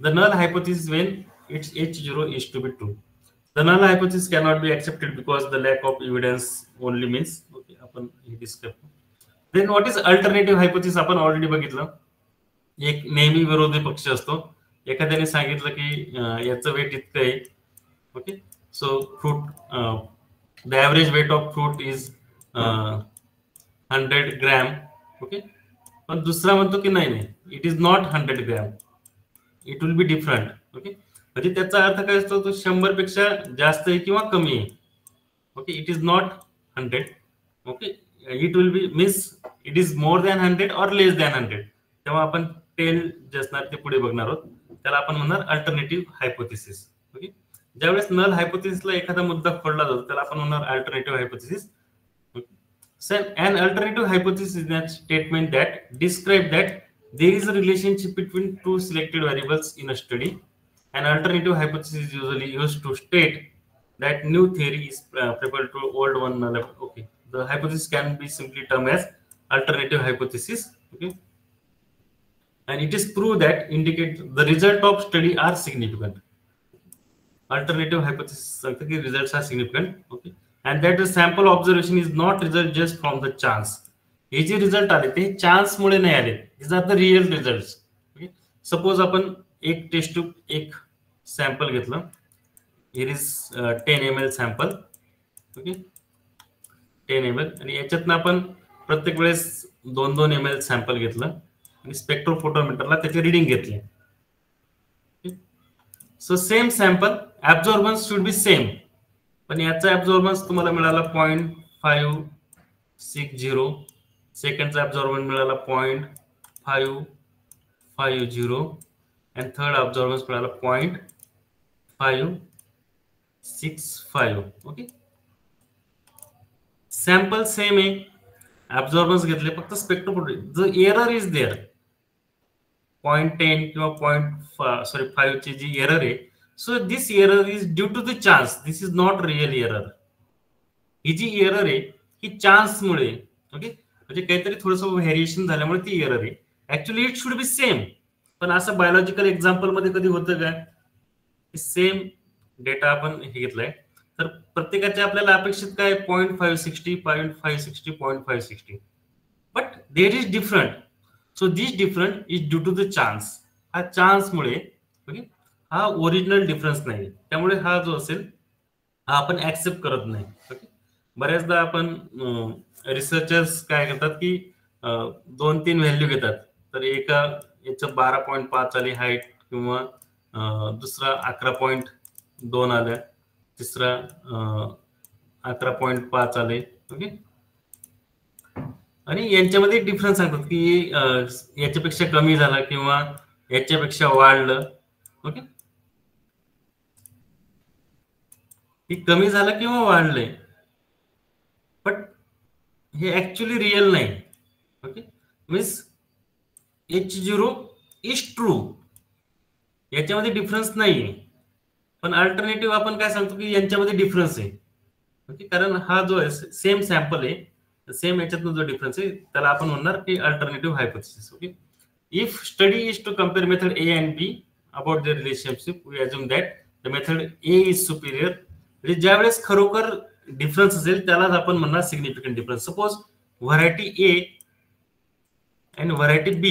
The null hypothesis when its H0 is to be true. The null hypothesis cannot be accepted because the lack of evidence only means. Okay, आपण हे discuss. Then what is alternative hypothesis? आपण already बघितलं. एक नेहमी विरोधी पक्ष असतो. एखाद्याने सांगितलं की याचं वेट इतकं आहे. Okay, so fruit the average weight of fruit is 100 gram. Okay, पण दुसरा म्हणतो की नाही नाही, it is not 100 gram, it will be different. Okay, म्हणजे त्याचा अर्थ काय असतो, तो 100 पेक्षा जास्त आहे किंवा कमी आहे. Okay, it is not 100. Okay, it will B means it is more than 100 और लेस दॅन 100. तेव्हा आपण टेल जे असणार ते पुढे बघणार आहोत, त्याला आपण म्हणणार अल्टरनेटिव्ह हायपोथेसिस. ओके, ज्यावेळेस नल हायपोथेसिसला एखादा मुद्दा खोडला जातो त्याला आपण म्हणणार alternative hypothesis. So an alternative hypothesis is that statement that describe that there is a relationship between two selected variables in a study. An alternative hypothesis is usually used to state that new theory is preferred to old one. Okay, the hypothesis can be simply termed as alternative hypothesis. Okay, and it is proved that indicate the result of study are significant. Alternative hypothesis सांगते की results are significant. Okay, and that the sample observation is not result just from the chance. हे जे result आले ते chance मुळे नाही आले, these are the real results. Okay, suppose आपण एक टेस्ट ट्यूब एक सॅम्पल घेतलं, here is 10 ml sample. Okay, 10 ml, आणि याच्यातनं आपण प्रत्येक वेळेस 2-2 ml सॅम्पल घेतलं आणि स्पेक्ट्रोफोटोमीटरला त्याची रीडिंग घेतली. So same sample, absorbance should be same, पण याचा ऍब्झॉर्बन्स तुम्हाला मिळाला 0.560, सेकंडचा ऍब्झॉर्बन्स मिळाला 0.550 आणि थर्ड ऍब्झॉर्बन्स मिळाला 0.565. ओके, सॅम्पल सेम आहे, ऍब्झॉर्बन्स घेतले, फक्त स्पेक्ट्रोफोटो द एरर इज देअर 0.10 किंवा 5 ची जी एरर आहे. So this error is due to the chance. This is not real error. ही जी एरर आहे ही चान्स मुळे. ओके, म्हणजे काहीतरी थोडंसं व्हेरिएशन झाल्यामुळे ती एरर आहे. Actually it should be same, पण असं बायोलॉजिकल एक्झाम्पल मध्ये कधी होतं का सेम डेटा आपण हे घेतलाय तर प्रत्येकाच्या आपल्याला अपेक्षित काय 0.560, 0.560, but there is different. So this different is due to the chance. हा चान्स मुळे, ओके, हा ओरिजिनल डिफरन्स नाही, त्यामुळे हा जो असेल हा आपण ऍक्सेप्ट करत नाही. ओके, बऱ्याचदा आपण रिसर्चर्स काय करतात की 2-3 व्हॅल्यू घेतात, तर एका याचं 12.5 आली हाईट, किंवा दुसरा 11.2 आल्या, तिसरा 11.5 आले. ओके, आणि यांच्यामध्ये डिफरन्स सांगतात की याच्यापेक्षा कमी झाला किंवा याच्यापेक्षा वाढलं. ओके, हे कमी झालं किंवा वाढलंय, बट हे ऍक्च्युअली रिअल नाही. Okay, means H0 is true, याच्यामध्ये डिफरन्स नाहीये, पण अल्टरनेटिव्ह आपण काय सांगतो की यांच्यामध्ये डिफरन्स आहे. ओके, कारण हा जो आहे सेम सॅम्पल आहे, सेम याच्यातनं जो डिफरन्स आहे त्याला आपण म्हणणार की alternative hypothesis. Okay, if study is to compare method A and B about their relationship, we assume that the method A is superior. म्हणजे ज्यावेळेस खरोखर डिफरन्स असेल त्यालाच आपण म्हणणार significant difference. Suppose variety A आणि व्हरायटी B,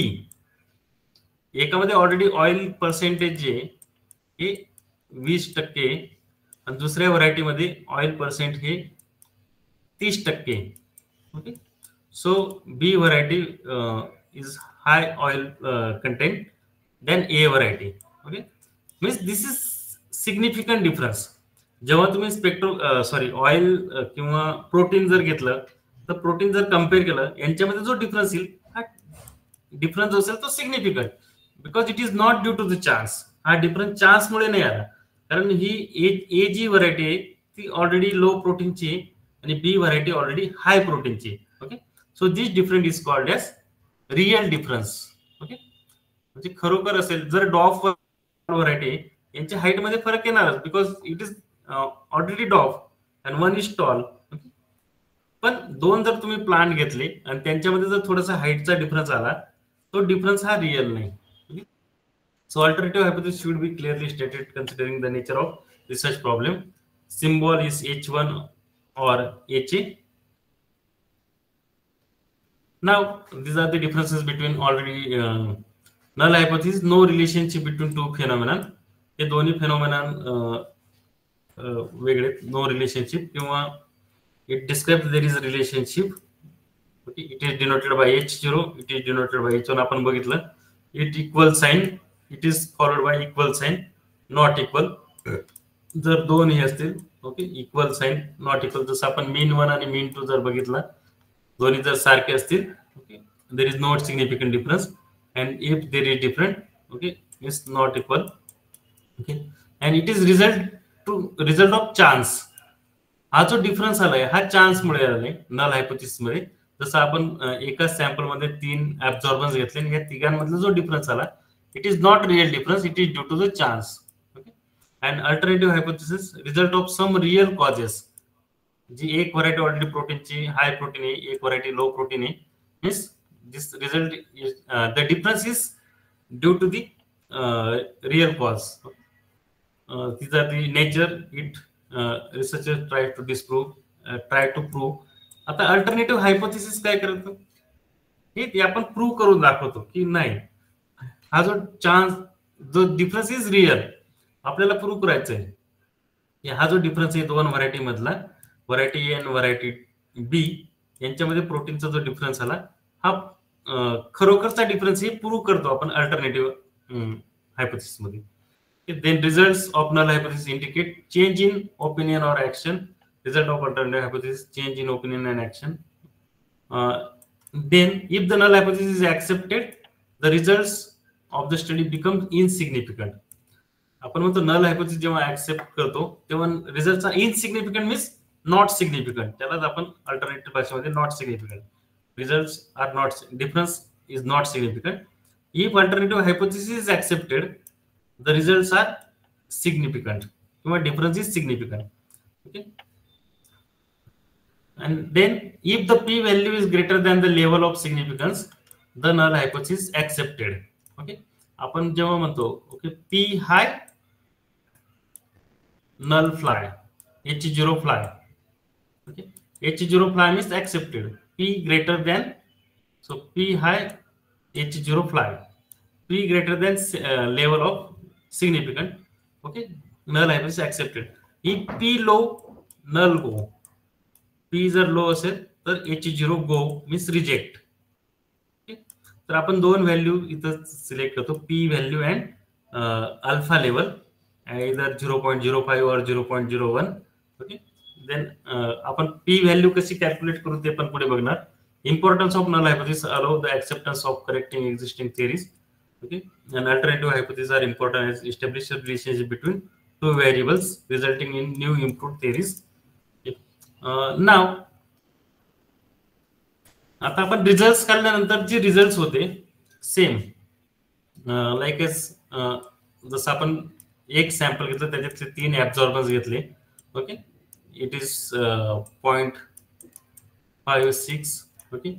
एकामध्ये already oil percentage जे हे 20% आणि दुसऱ्या व्हरायटीमध्ये ऑइल पर्सेंट हे 30%. Okay, so B variety is high oil content than A variety. Okay, means this is significant difference. जेव्हा तुम्ही ऑइल किंवा प्रोटीन जर घेतलं तर प्रोटीन जर कम्पेअर केलं, यांच्यामध्ये जो डिफरन्स येईल हा डिफरन्स असेल तो significant, because it is not due to the chance. हा डिफरन्स चान्समुळे नाही आला, कारण ही ए जी व्हरायटी आहे ती ऑलरेडी लो प्रोटीनची आहे आणि बी व्हरायटी ऑलरेडी हाय प्रोटीनची. Okay, so this difference is called as real difference. Okay, म्हणजे खरोखर असेल, जर डॉफ व्हरायटी यांच्या हाईट मध्ये फरक येणारच, because it is already dwarf and one is tall. पण दोन जर तुम्ही प्लांट घेतले आणि त्यांच्यामध्ये जर थोडासा हाईटचा डिफरन्स आला, तो डिफरन्स हा रिअल नाही. So alternative hypothesis should be clearly stated considering the nature of research problem. Symbol is H1 or HA. Now these are the differences between already null hypothesis. No relationship between two phenomena. हे दोन्ही फेनोमेनॉन वेगळे, no relationship, किंवा it describes there is a relationship. Okay, it is denoted by H0, it is denoted by H1. आपण बघितलं, it equal sign, it is followed by equal sign, not equal. जर दोन हे असतील, okay, equal sign, not equal, जसं आपण मीन 1 आणि मीन 2 जर बघितलं, दोन्ही जर सारखे असतील, okay, there is not significant difference. And if there is different, okay, is not equal. Okay, and it is result of chance. हा जो डिफरन्स आलाय हा चान्स मुळे आलाय नल हायपोथेसिस मध्ये. जसं आपण एकाच सॅम्पल मध्ये 3 ऍब्झॉर्बन्स घेतले आणि या तिघांमधला जो डिफरन्स आला, it is not real difference, it is due to the chance. And alternative hypothesis, result of some real causes. जी एक व्हरायटी ऑलरेडी प्रोटीनची हाय प्रोटीन आहे, एक व्हरायटी लो प्रोटीन आहे, means this result is the difference is due to the real cause. these are the nature it researchers try to disprove, try to prove. आता alternative hypothesis काय करतो, हे आपण prove करून दाखवतो की नाही, हा जो चान्स, जो डिफरन्स इज रिअल, आपल्याला प्रूव्ह करायचं आहे की हा जो डिफरन्स आहे दोन व्हरायटी मधला, व्हरायटी ए आणि व्हरायटी बी यांच्यामध्ये प्रोटीनचा जो डिफरन्स आला, हा खरोखरचा डिफरन्स हे प्रूव्ह करतो आपण अल्टरनेटिव्ह हायपोथेसिस मध्ये. Then results of null hypothesis indicate change in opinion or action. Result of alternative hypothesis, change in opinion and action. Then if the null hypothesis is accepted, the results of the study become insignificant. आपण म्हणतो null hypothesis जेव्हा accept करतो तेव्हा रिझल्टचा insignificant means not significant, त्यालाच आपण alternative भाषेमध्ये not significant, results are not, difference is not significant. If alternative hypothesis is accepted, the results are significant किंवा difference is significant. Okay, and then if the p value is greater than the level of significance, the null hypothesis accepted. Okay, आपण जेव्हा म्हणतो okay p high null fly, H0 fly, okay, H0 fly means accepted, p greater than, so p high H0 fly, p greater than level of significant, okay, null hypothesis accepted. if p low, null go, p जर low असेल तर H0 go means reject. तर आपण दोन value इथं select करतो, p value and alpha level, either 0.05 or 0.01. Okay, then आपण p value कशी कॅल्क्युलेट करू ते पण पुढे बघणार. Importance of null hypothesis allow the acceptance of correcting existing theories. Okay, and alternative hypotheses are important as establish a relationship between two variables resulting in new improved theories. नाव आता आपण result काढल्यानंतर जे result होते same like age, जसं आपण एक sample घेतलं त्याच्यातले 3 ऍब्झॉर्बन्स घेतले. Okay, it is 0.56, okay,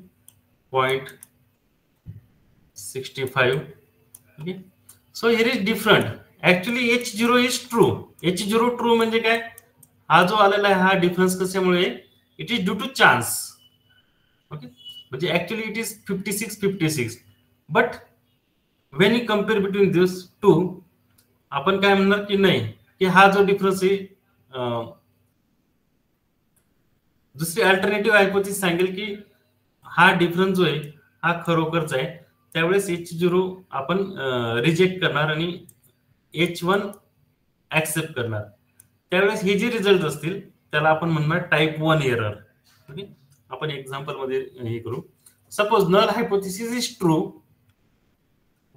0.65. Okay, so here is different. Actually H0 is true. H0 true म्हणजे काय, हा जो आलेला आहे हा डिफरन्स कशामुळे, it is due to chance. Okay, म्हणजे actually it is 56-56. But when you compare between this two, आपण काय म्हणणार की नाही, की हा जो डिफरन्स आहे, दुसरी अल्टरनेटिव्ह हायपोथेसिस सांगेल की हा डिफरन्स जो आहे हा खरोखरचा आहे. त्यावेळेस H0 आपण रिजेक्ट करणार आणि H1 ऍक्सेप्ट करणार. त्यावेळेस हे जे रिझल्ट असतील त्याला आपण म्हणणार टाइप 1 एरर. ओके, आपण एक्झाम्पल मध्ये हे करू. Suppose null hypothesis is true,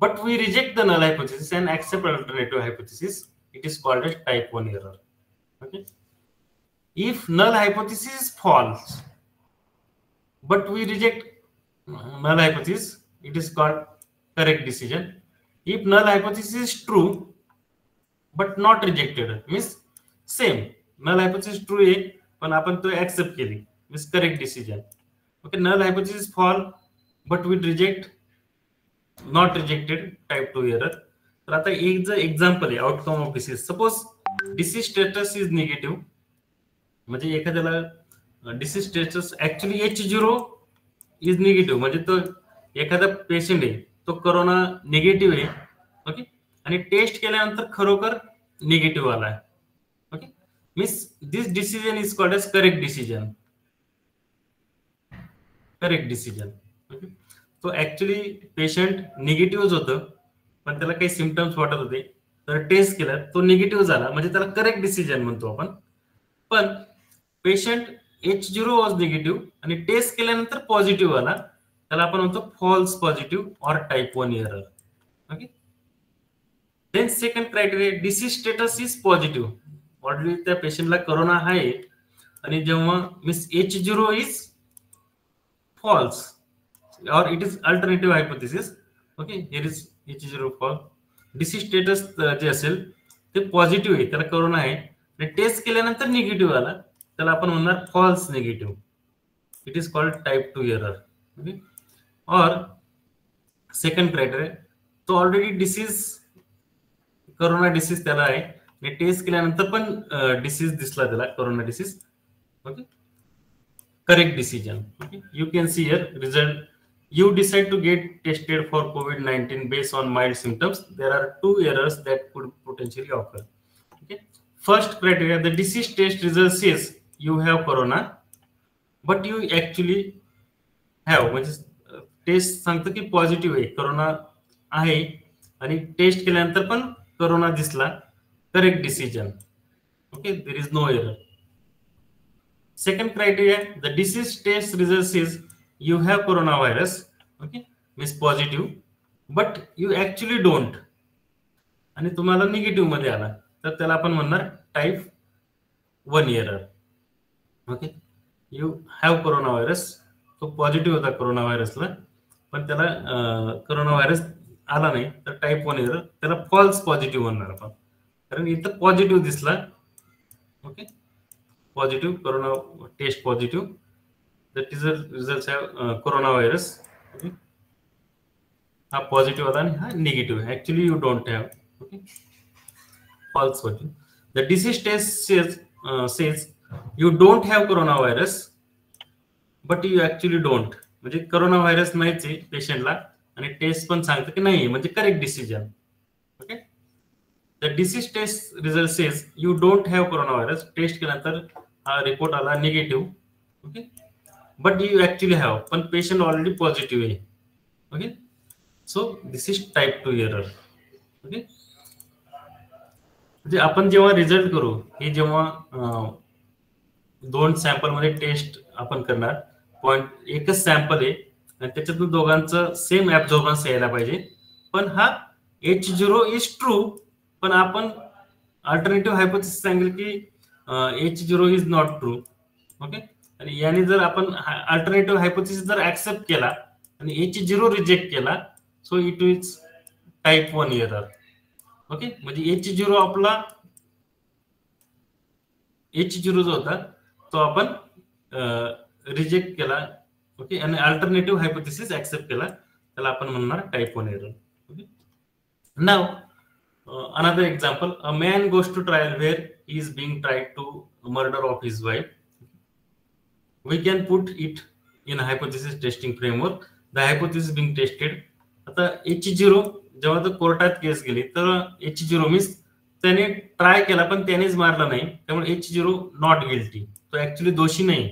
but we reject the null hypothesis and accept alternative hypothesis, it is called as type 1 error. Okay, if null hypothesis is false but we reject null hypothesis, it is called correct decision. If null hypothesis is true but not rejected means same null hypothesis true आहे पण आपण तो accept केली means correct decision. Okay, null hypothesis false but we reject not rejected type 2 error. तर आता एक जर example आहे outcome of disease. Suppose disease status is negative, म्हणजे एखाद्याला disease status actually H0 is negative, म्हणजे तो एखादा पेशंट आहे तो कोरोना निगेटिव्ह आहे. ओके, आणि टेस्ट केल्यानंतर खरोखर निगेटिव्ह आला. Okay, means this decision is called as correct decision. Correct decision. Okay, तो ऍक्च्युली पेशंट निगेटिव्हच होतं पण त्याला काही सिम्पटम्स वाटत होते, तर टेस्ट केला तो निगेटिव्ह झाला, म्हणजे त्याला करेक्ट डिसिजन म्हणतो आपण. पण पेशंट H0 वॉज निगेटिव्ह आणि टेस्ट केल्यानंतर पॉझिटिव्ह आला, त्याला आपण म्हणतो false positive or type 1 error. Okay, then second criteria disease status is positive. Already त्या पेशंटला कोरोना आहे आणि जेव्हा means H0 is false or it is alternative hypothesis. Okay, here is H0 false. Disease status जे असेल ते positive आहे, त्याला कोरोना आहे आणि टेस्ट केल्यानंतर निगेटिव्ह आला, त्याला आपण म्हणणार false negative. It is called type 2 error. Okay, और सेकंड क्रायटेरिया तो ऑलरेडी डिसीज कोरोना डिसीज त्याला आहे आणि टेस्ट केल्यानंतर पण डिसीज दिसला त्याला corona disease. Okay, correct decision. Okay, you can see here result. You decide to get tested for COVID-19 based on mild symptoms. There are two errors that could potentially occur. Okay, first criteria, the disease test result says you have corona but you actually have, म्हणजे taste सांगतो की positive आहे, corona आहे आणि test केल्यानंतर पण corona दिसला. Correct decision. Okay, there is no error. Second criteria, the disease test result says you have coronavirus, okay, means positive, but you actually don't, आणि तुम्हाला निगेटिव्ह मध्ये आला, तर त्याला आपण म्हणणार type 1 error. Okay, you have corona virus, तो positive होता कोरोना व्हायरसला पण त्याला कोरोना व्हायरस आला नाही, तर टाइप 1 एरर. त्याला फॉल्स पॉझिटिव्ह म्हणणार आपण, कारण इथं पॉझिटिव्ह दिसला. Okay, positive corona test positive, that is the results have coronavirus. Okay, हा पॉझिटिव्ह होता आणि हा negative. Actually you don't have. Okay, false positive. The disease test says you don't have corona virus but you actually don't, म्हणजे corona virus नाहीच आहे पेशंटला आणि taste पण सांगतं की नाही, म्हणजे correct decision. Okay, the disease test result says you don't have corona virus, test केल्यानंतर हा रिपोर्ट आला negative. Okay, but you actually have, पण पेशंट ऑलरेडी पॉझिटिव्ह आहे. Okay, so this is type 2 error. Okay, म्हणजे आपण जेव्हा result करू, हे जेव्हा 2 सॅम्पल मध्ये टेस्ट आपण करणार, पॉइंट एकच सॅम्पल आहे आणि त्याच्यातून दोघांचं सेम ऍब्झॉर्बन्स यायला पाहिजे, पण हा H0 इज ट्रू, पण आपण अल्टरनेटिव्ह हायपोथेसिस सांगेल की H0 is not true. Okay, आणि याने जर आपण अल्टरनेटिव्ह हायपोथेसिस जर ऍक्सेप्ट केला आणि H0 रिजेक्ट केला, so it is type 1 error. Okay, म्हणजे H0 आपला H0 जो होता तो आपण रिजेक्ट केला. ओके, आणि अल्टरनेटिव्ह हायपोथेसिस ऍक्सेप्ट केला, त्याला आपण म्हणणार type 1 error. Okay, now another example, a man goes to trial where he is being tried to murder of his wife. We can put it in a hypothesis testing framework. The hypothesis being tested, आता H0 जेव्हा तो कोर्टात केस गेली तर H0 means त्याने try केला पण त्यानेच मारला नाही, त्यामुळे H0 नॉट गिल्टी, तो ऍक्च्युली दोषी नाही.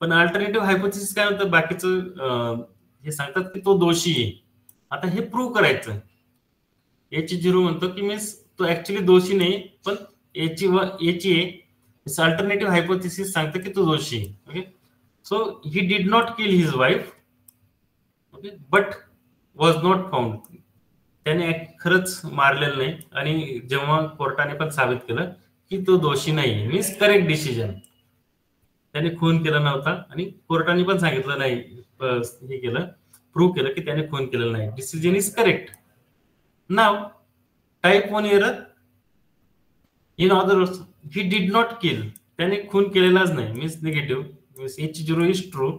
पण अल्टरनेटिव्ह हायपोथेसिस काय होतं, बाकीचं हे सांगतात की तो दोषी आहे. आता हे प्रूव्ह करायचं. H0 म्हणतो की मीन्स तो ऍक्च्युली दोषी नाही, पण अल्टरनेटिव्ह हायपोथेसिस सांगतं की तो दोषी आहे. Okay, so he did not kill his wife. Okay, but was not found, त्याने खरंच मारलेलं नाही आणि जेव्हा कोर्टाने पण साबित केलं की तो दोषी नाही, मीन्स करेक्ट डिसिजन. त्याने खून केला नव्हता आणि कोर्टाने पण सांगितलं नाही, हे केलं, प्रूव्ह केलं की त्याने खून केलेलं नाही, decision is correct. Now type 1 error, in other words he did not kill, त्याने खून केलेलाच नाही, means negative, means H0 is true,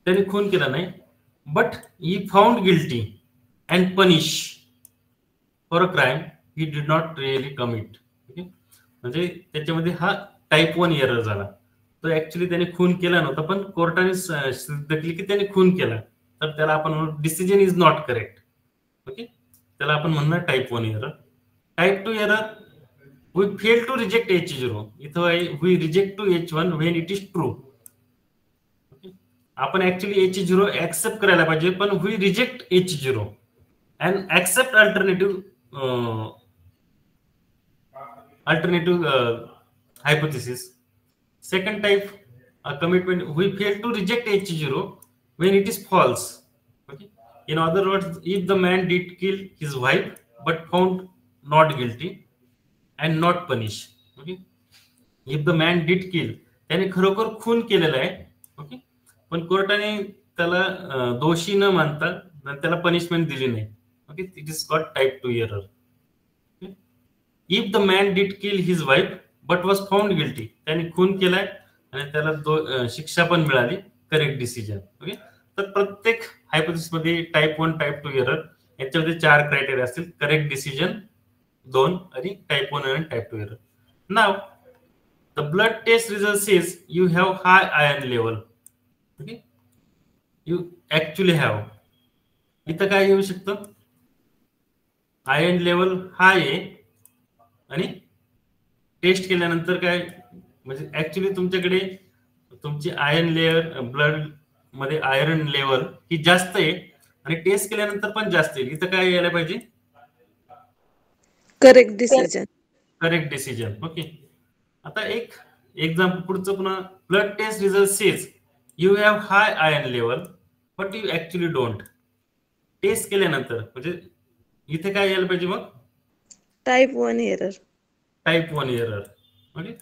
त्याने खून केला नाही, but he found guilty and punish for a crime he did not really commit. Okay, म्हणजे त्याच्यामध्ये हा टाईप 1 एरर झाला. तो ऍक्च्युली त्याने खून केला नव्हता, पण कोर्टाने सिद्ध केली की त्याने खून केला, तर त्याला आपण म्हणू decision is not correct. Okay, त्याला आपण म्हणणार type 1 error. Type 2 error, we fail to reject H0, इथं आहे we reject to H1 when it is true. आपण ऍक्च्युली H0 ऍक्सेप्ट करायला पाहिजे, पण we reject H0 and accept alternative hypothesis. Second type, a commitment, we fail to reject H0 when it is false. Okay, in other words, if the man did kill his wife but found not guilty and not punished. Okay, if the man did kill, त्याने खरोखर खून केलेला आहे. Okay, पण कोर्टाने त्याला दोषी न मानता त्याला पनिशमेंट दिली नाही. Okay, it is called type 2 error. If the man did kill his wife but was found guilty, त्याने खून केलाय आणि त्याला शिक्षा पण मिळाली, करेक्ट डिसिजन. ओके, तर प्रत्येक हायपोथेसिस मध्ये टाइप 1 टाइप 2 एरर याच्यामध्ये 4 क्रायटेरिया असतील, करेक्ट डिसिजन 2 आणि टाइप 1 आणि टाइप 2 एरर. नाव the blood test result says you have high iron level. Okay, you actually have, इथं काय येऊ शकतं, आयर्न लेवल हाय आहे आणि टेस्ट केल्यानंतर काय, म्हणजे ऍक्च्युली तुमच्याकडे तुमची आयर्न लेअर ब्लड मध्ये आयर्न लेवल ही जास्त आहे आणि टेस्ट केल्यानंतर पण जास्त आहे, इथं काय यायला पाहिजे, correct decision. Correct decision. Okay, आता एक एक्झाम्पल पुढचं पुन्हा, blood test result says you have high iron level but you actually don't. Test केल्यानंतर म्हणजे इथे काय यायला पाहिजे मग, type 1 error. Type 1 error. Okay,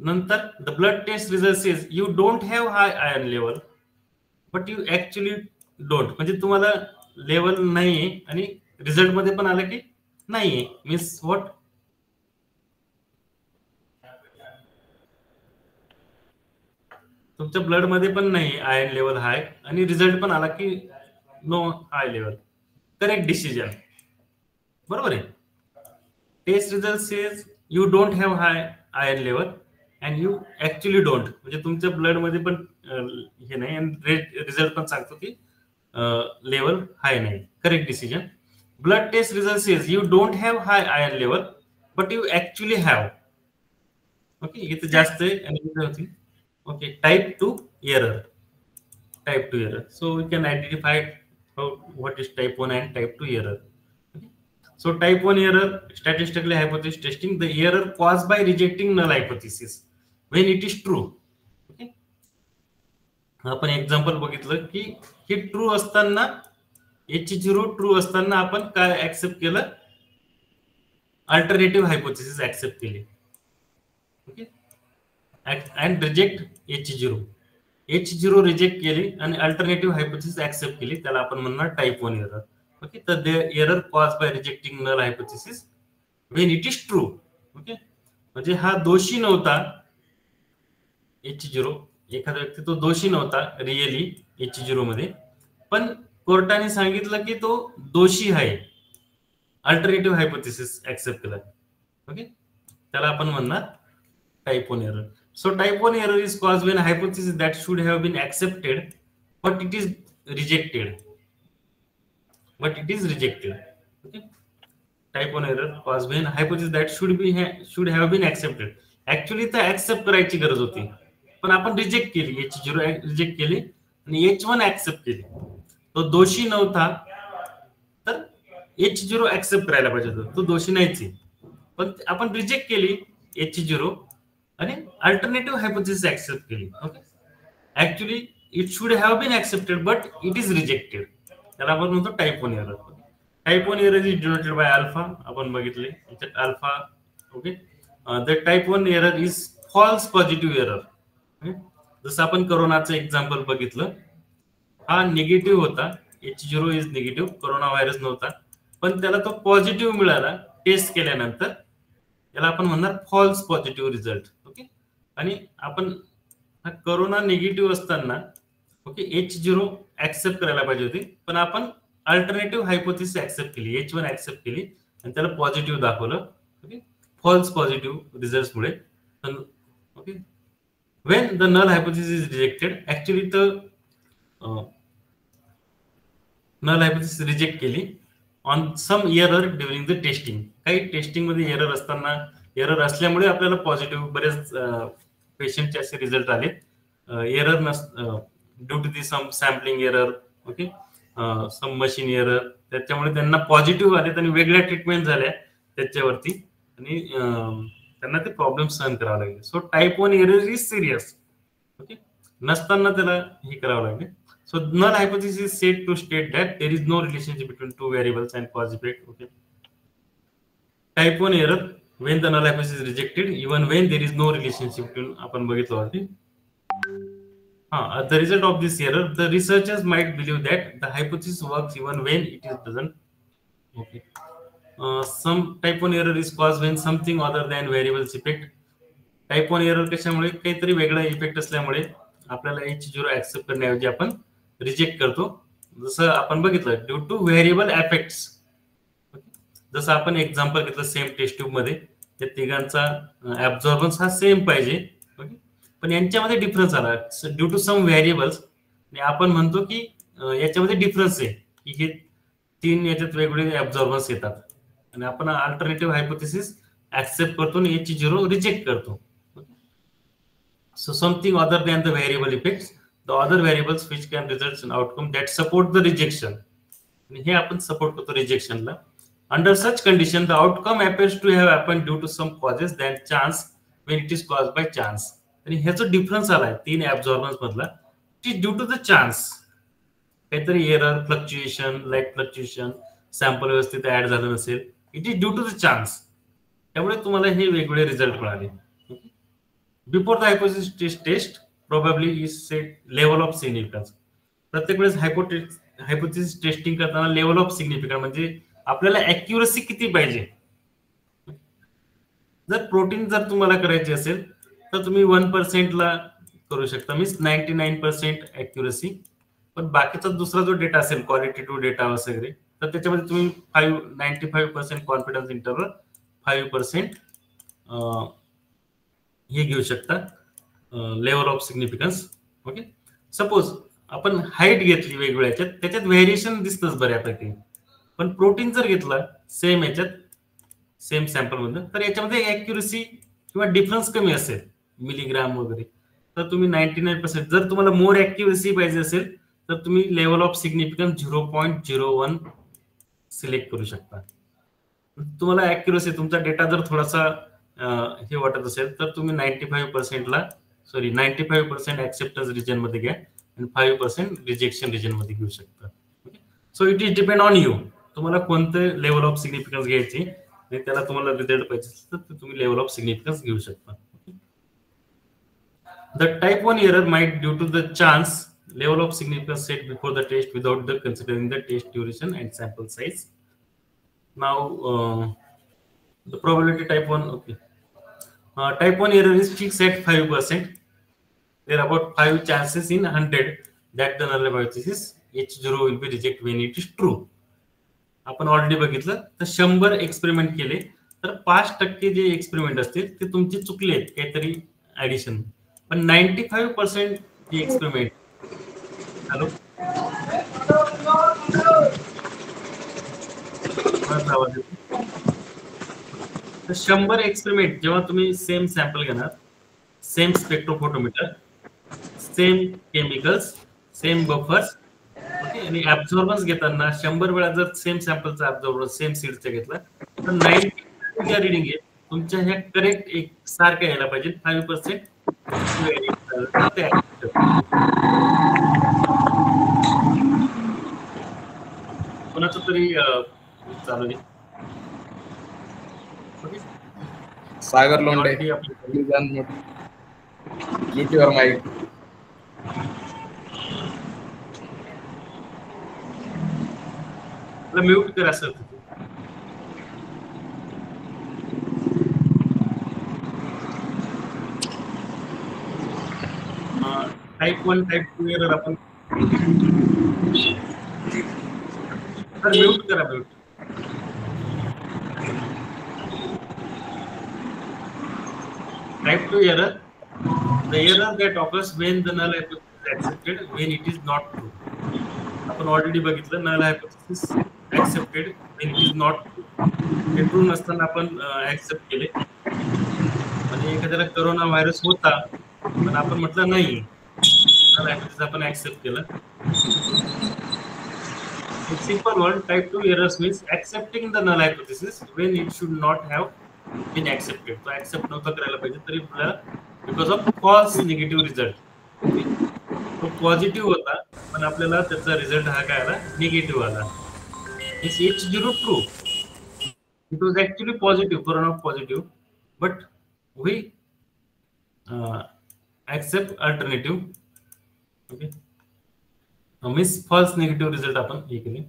नंतर the blood test result says you don't have high iron level but you actually don't, म्हणजे तुम्हाला लेवल नाहीये आणि रिझल्ट मध्ये पण आलं की नाहीये, मीन्स व्हॉट, तुमच्या ब्लड मध्ये पण नाही आयर्न लेवल हाय आणि रिझल्ट पण आला की no high level. Correct decision, बरोबर आहे. Test result says you don't have high iron level and you actually don't, म्हणजे तुमच्या ब्लड मध्ये पण हे नाही आणि रिझल्ट पण सांगतो की लेवल हाय नाही. Correct decision. Blood test result says you don't have high iron level but you actually have. Okay, इथं जास्त आहे आणि okay, type 2 error. Type 2 error. So we can identify what is type 1 and type 2 error. Okay. So type 1 error, statistically hypothesis testing, the error caused by rejecting null hypothesis when it is true. Okay. आपण example बघितलं की हे true असताना, H0 true असताना आपण काय accept केलं, alternative hypothesis accept केली. Okay, and reject H0 reject केली आणि अल्टरनेटिव्ह हायपोथेसिस ऍक्सेप्ट केली, त्याला आपण म्हणणार टाइप 1 एरर. ओके, तर the error cause by rejecting null hypothesis when it is true. Okay, म्हणजे हा दोषी नव्हता H0, एखादा व्यक्ती तो दोषी नव्हता रिअली H0 मध्ये, पण कोर्टाने सांगितलं की तो दोषी आहे, अल्टरनेटिव्ह हायपोथेसिस ऍक्सेप्ट केला. ओके, त्याला आपण म्हणणार type 1 error. So type 1 error is caused when a hypothesis that should have been accepted but it is rejected. Okay, type 1 error caused when a hypothesis that should have been accepted. Actually तर accept करायची गरज होती, पण आपण reject केली, H0 reject केली आणि H1 accept केली. तो दोषी नव्हता तर H0 ऍक्सेप्ट करायला पाहिजे होतं, तो दोषी नाहीच आहे, पण आपण रिजेक्ट केली H0 आणि अल्टरनेटिव्ह हायपोथेसिस ऍक्सेप्ट केली. Okay, actually it should have been accepted but it is rejected, त्याला आपण म्हणतो type 1 error. Type 1 error is denoted by alpha, आपण बघितले याच्यात alpha. Okay, the type 1 error is false positive error. जसं आपण कोरोनाचं एक्झाम्पल बघितलं, हा निगेटिव्ह होता H0 is negative, corona virus नव्हता, पण त्याला तो पॉझिटिव्ह मिळाला टेस्ट केल्यानंतर, याला आपण म्हणणार फॉल्स पॉझिटिव्ह रिझल्ट. ओके, आणि आपण हा कोरोना निगेटिव्ह असताना ओके H0 ऍक्सेप्ट करायला पाहिजे होती, पण आपण अल्टरनेटिव्ह हायपोथेसिस ऍक्सेप्ट केली, H1 ऍक्सेप्ट केली आणि त्याला पॉझिटिव्ह दाखवलं. ओके, फॉल्स पॉझिटिव्ह रिझल्ट मुळे. Okay, when the null hypothesis is rejected, actually the null hypothesis reject केली on some error during the testing. काही टेस्टिंग मध्ये एरर असताना, एरर असल्यामुळे आपल्याला पॉझिटिव्ह बरेच पेशंटचे असे रिझल्ट आले. Error due to the some sampling error, okay, some machine error, त्याच्यामुळे त्यांना पॉझिटिव्ह आले आणि वेगळ्या ट्रीटमेंट झाल्या त्याच्यावरती, आणि त्यांना ते प्रॉब्लेम सहन करावे लागले. So type 1 error is serious. Okay, नसताना त्याला हे करावं लागले. So null hypothesis is said to state that there is no relationship between two variables and cause effect. Okay. Type 1 error, when the null hypothesis is rejected, even when there is no relationship between, आपण बघितलं होती. The result of this error, the researchers might believe that the hypothesis works even when it doesn't. Okay. Some type 1 error is caused when something other than variables effect. Type 1 error कशामुळे, काहीतरी वेगळा effect असल्यामुळे आपल्याला H0 accept करण्याऐवजी आपण reject करतो. जसं आपण बघितलं ड्यू टू व्हेरिएबल इफेक्ट्स. जसं आपण एक्झाम्पल घेतलं सेम टेस्ट ट्यूब मध्ये, त्या तिघांचा ऍब्झॉर्बन्स हा सेम पाहिजे, ओके, पण यांच्यामध्ये डिफरन्स आला ड्यू टू सम व्हेरिएबल्स, आणि आपण म्हणतो की याच्यामध्ये डिफरन्स आहे, की हे तीन याच्यात वेगवेगळे ऍब्झॉर्बन्स येतात, आणि आपण अल्टरनेटिव्ह हायपोथेसिस ऍक्सेप्ट करतो आणि H0 रिजेक्ट करतो. So something other than the variable effects, the other variables which can result in outcome that support the rejection. आणि हे आपण सपोर्ट करतो रिजेक्शनला. Under such condition, the outcome appears to have happened due to some causes than chance when it is caused by chance. आणि ह्याचा difference आलाय तीन absorbance मधला, it is due to the chance. काहीतरी error, fluctuation, light fluctuation, sample व्यवस्थित add झालं नसेल, it is due to the chance. त्यामुळे तुम्हाला हे वेगवेगळे रिझल्ट मिळाले. Before the hypothesis test, probably is set level of significance. प्रत्येक वेळेस हायपोथेसिस टेस्टिंग करताना लेवल ऑफ सिग्निफिकन्स म्हणजे आपल्याला ऍक्युरसी किती पाहिजे. जर प्रोटीन जर तुम्हाला करायची असेल तर तुम्ही 1% ला करू शकता, मीन्स 99% ऍक्युरसी. पण बाकीचा दुसरा जो डेटा असेल क्वालिटेटिव्ह डेटा वगैरे, तर त्याच्यामध्ये तुम्ही 95% कॉन्फिडन्स इंटरवल, 5% हे घेऊ शकता level of significance. Okay, suppose आपण हाईट घेतली वेगवेगळ्या, त्याच्यात व्हेरिएशन दिसतच बऱ्यापैकी, पण प्रोटीन जर घेतला सेम याच्यात, सेम सॅम्पल मध्ये, तर याच्यामध्ये ऍक्युरसी किंवा डिफरन्स कमी असेल मिलीग्राम वगैरे, तर तुम्ही 99%. जर तुम्हाला मोर ऍक्युरसी पाहिजे असेल तर तुम्ही लेवल ऑफ सिग्निफिकन्स 0.01 सिलेक्ट करू शकता. तुम्हाला ऍक्युरसी, तुमचा डेटा जर थोडासा हे वाटत असेल तर तुम्ही 95% ऍक्सेप्टन्स रिजन मध्ये घ्या आणि 5% रिजेक्शन रिजन मध्ये घेऊ शकता. So it is depend on you, तुम्हाला कोणतं लेवल ऑफ सिग्निफिकन्स घ्यायची आणि त्याला तुम्हाला रिझल्ट पाहिजे तर तुम्ही लेवल ऑफ सिग्निफिकन्स घेऊ शकता. The type 1 error might due to the chance level of significance set before the test without the considering the test duration and sample size. Now the probability type 1, okay, type 1 error is fixed at 5%. There are about 5 chances in 100 that the null hypothesis H0 will be rejected when it is true. आपण already बघितलं तर 100 experiment केले तर 5% जे experiment असतील ते तुमचे चुकले काहीतरी ऍडिशन, पण 95% जे एक्सपेरिमेंट, हॅलो, तर 100 एक्सपेरिमेंट जेव्हा तुम्ही सेम सॅम्पल घेणार, same spectrophotometer, same chemicals, same buffers, okay, आणि ऍब्झॉर्बन्स घेताना 100 वेळा जर सेम सॅम्पलचा ऍब्झॉर्बन्स सेम सीडचा घेतला तर 90% ज्या रिडिंग आहे तुमच्या ह्या करेक्ट एक सारख्या यायला पाहिजे. 5% कोणाचं तरी चालू आहे. सागर लोंढे, म्यूट युअर माइक. मला म्यूट कर असं टाइप 1 टाइप 2 एरर आपण तर म्यूट करा mute type 2 error, the error that occurs when the null hypothesis is accepted when it is not true. आपण ऑलरेडी बघितलं null hypothesis accepted when it is not true. हे true नसताना आपण accept केले, म्हणजे एखाद्याला कोरोना व्हायरस होता पण आपण म्हटलं नाही, null hypothesis आपण ऍक्सेप्ट केलं. In simple word, type 2 errors means accepting the null hypothesis when it should not have been accepted. तो accept नव्हता करायला पाहिजे तरी because of false negative result. तो पॉझिटिव्ह होता पण आपल्याला त्याचा रिझल्ट हा काय आला, निगेटिव्ह आला. It's H0 true. It was actually positive, corona positive, but we accept alternative. Okay. Means false negative result आपण हे केले.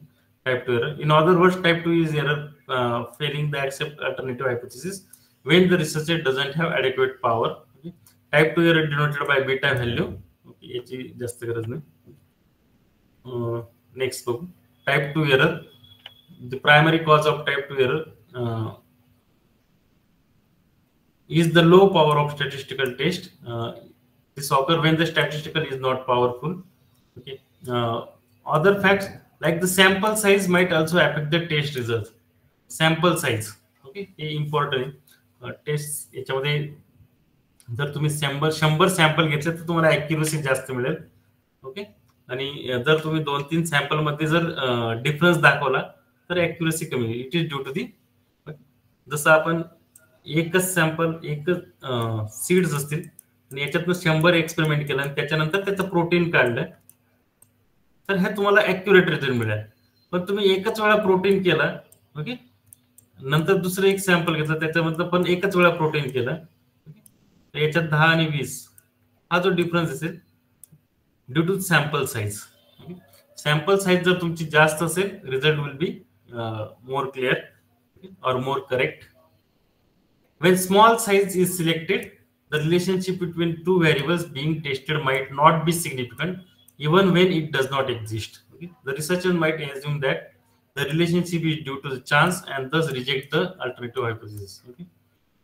Type 2 error. In other words, type 2 is error failing the accept alternative hypothesis when the researcher doesn't have adequate power. Okay. Type 2 error denoted by beta value. Okay, याची जास्त गरज नाही. Next बघू. Type 2 error. The primary cause of type 2 error is the low power of statistical test. This occurs when the statistical is not powerful. Okay. Other facts like the sample size might also affect the test results. Sample size, okay, हे important आहे. Taste याच्यामध्ये जर तुम्ही 100 sample घेतले तर तुम्हाला ऍक्युरसी जास्त मिळेल. ओके, आणि जर तुम्ही 2-3 सॅम्पल मध्ये जर डिफरन्स दाखवला तर ऍक्युरसी कमी होईल. It is due to the, जसं आपण एकच सॅम्पल एकच सीड्स असतील आणि याच्यातनं 100 एक्सपेरिमेंट केला आणि त्याच्यानंतर त्याचं प्रोटीन काढलं तर हे तुम्हाला ऍक्युरेट रिझल्ट मिळेल. पण तुम्ही एकच वेळा प्रोटीन केला, ओके, नंतर दुसरं एक सॅम्पल घेतलं त्याच्यामधलं पण एकच वेळा प्रोटीन केलं, तर याच्यात 10 आणि 20 हा जो डिफरन्स असेल due to sample size. Sample size जर तुमची जास्त असेल result will be more clear or more correct. When small size is selected, the relationship between two variables being tested might not be significant even when it does not exist. Okay? The researcher might assume that the relationship is due to the chance and thus reject the alternative hypothesis. Okay?